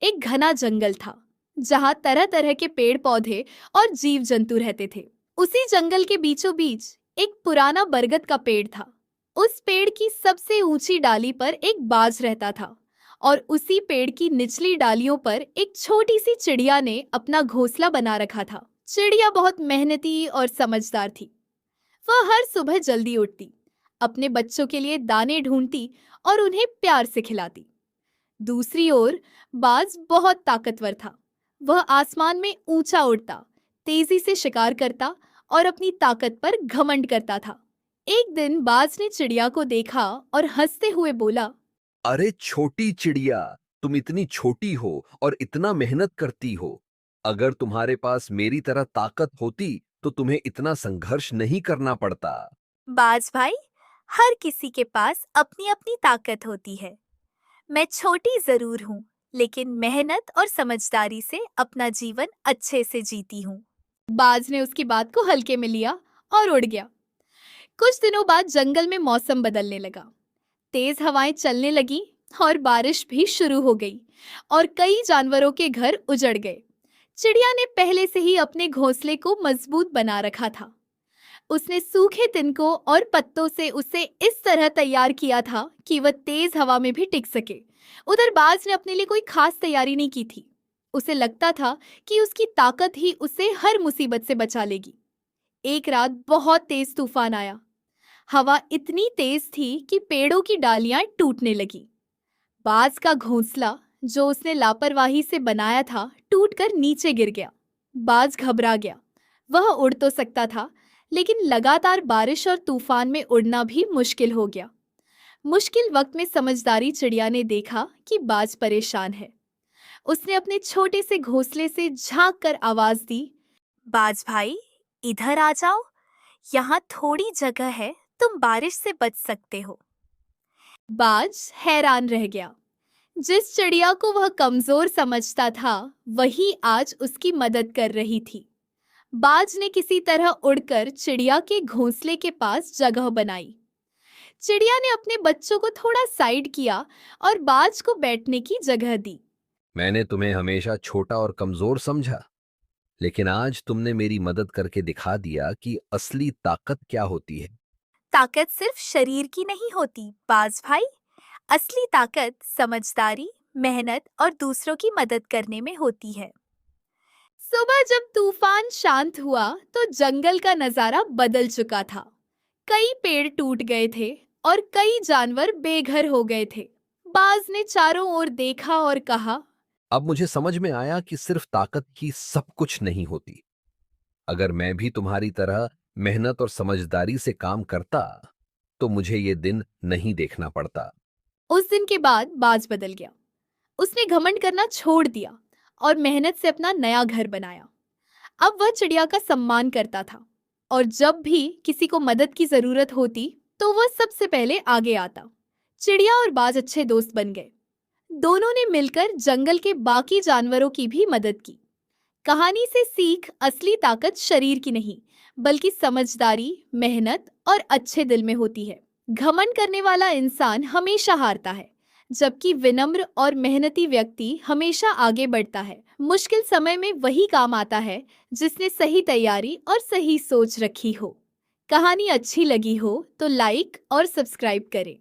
एक घना जंगल था जहाँ तरह तरह के पेड़ पौधे और जीव जंतु रहते थे। उसी जंगल के बीचों बीच एक पुराना बरगद का पेड़ था। उस पेड़ की सबसे ऊंची डाली पर एक बाज रहता था और उसी पेड़ की निचली डालियों पर एक छोटी सी चिड़िया ने अपना घोंसला बना रखा था। चिड़िया बहुत मेहनती और समझदार थी। वह हर सुबह जल्दी उठती, अपने बच्चों के लिए दाने ढूंढती और उन्हें प्यार से खिलाती। दूसरी ओर बाज बहुत ताकतवर था। वह आसमान में ऊंचा उड़ता, तेजी से शिकार करता और अपनी ताकत पर घमंड करता था। एक दिन बाज ने चिड़िया को देखा और हंसते हुए बोला, अरे छोटी चिड़िया, तुम इतनी छोटी हो और इतना मेहनत करती हो। अगर तुम्हारे पास मेरी तरह ताकत होती तो तुम्हें इतना संघर्ष नहीं करना पड़ता। बाज भाई, हर किसी के पास अपनी अपनी ताकत होती है। मैं छोटी जरूर हूँ, लेकिन मेहनत और समझदारी से अपना जीवन अच्छे से जीती हूँ। बाज ने उसकी बात को हल्के में लिया और उड़ गया। कुछ दिनों बाद जंगल में मौसम बदलने लगा। तेज हवाएं चलने लगी और बारिश भी शुरू हो गई और कई जानवरों के घर उजड़ गए। चिड़िया ने पहले से ही अपने घोंसले को मजबूत बना रखा था। उसने सूखे तिनकों और पत्तों से उसे इस तरह तैयार किया था कि वह तेज हवा में भी टिक सके। उधर बाज ने अपने लिए कोई खास तैयारी नहीं की थी। उसे लगता था कि उसकी ताकत ही उसे हर मुसीबत से बचा लेगी। एक रात बहुत तेज तूफान आया। हवा इतनी तेज थी कि पेड़ों की डालियां टूटने लगी। बाज का घोंसला, जो उसने लापरवाही से बनाया था, टूटकर नीचे गिर गया। बाज घबरा गया। वह उड़ तो सकता था, लेकिन लगातार बारिश और तूफान में उड़ना भी मुश्किल हो गया। मुश्किल वक्त में समझदारी चिड़िया ने देखा कि बाज परेशान है। उसने अपने छोटे से घोंसले से झांक कर आवाज दी, बाज भाई, इधर आ जाओ। यहाँ थोड़ी जगह है, तुम बारिश से बच सकते हो। बाज हैरान रह गया। जिस चिड़िया को वह कमजोर समझता था, वही आज उसकी मदद कर रही थी। बाज ने किसी तरह उड़कर चिड़िया के घोंसले के पास जगह बनाई। चिड़िया ने अपने बच्चों को थोड़ा साइड किया और बाज को बैठने की जगह दी। मैंने तुम्हें हमेशा छोटा और कमजोर समझा, लेकिन आज तुमने मेरी मदद करके दिखा दिया कि असली ताकत क्या होती है। ताकत सिर्फ शरीर की नहीं होती, बाज भाई। असली ताकत समझदारी, मेहनत और दूसरों की मदद करने में होती है। सुबह जब तूफान शांत हुआ तो जंगल का नजारा बदल चुका था। कई पेड़ टूट गए थे और कई जानवर बेघर हो गए थे। बाज ने चारों ओर देखा और कहा, अब मुझे समझ में आया कि सिर्फ ताकत ही सब कुछ नहीं होती। अगर मैं भी तुम्हारी तरह मेहनत और समझदारी से काम करता तो मुझे ये दिन नहीं देखना पड़ता। उस दिन के बाद बाज बदल गया। उसने घमंड करना छोड़ दिया और मेहनत से अपना नया घर बनाया। अब वह चिड़िया का सम्मान करता था और जब भी किसी को मदद की जरूरत होती तो वह सबसे पहले आगे आता। चिड़िया और बाज अच्छे दोस्त बन गए। दोनों ने मिलकर जंगल के बाकी जानवरों की भी मदद की। कहानी से सीख, असली ताकत शरीर की नहीं, बल्कि समझदारी, मेहनत और अच्छे दिल में होती है। घमंड करने वाला इंसान हमेशा हारता है, जबकि विनम्र और मेहनती व्यक्ति हमेशा आगे बढ़ता है। मुश्किल समय में वही काम आता है जिसने सही तैयारी और सही सोच रखी हो। कहानी अच्छी लगी हो तो लाइक और सब्सक्राइब करें।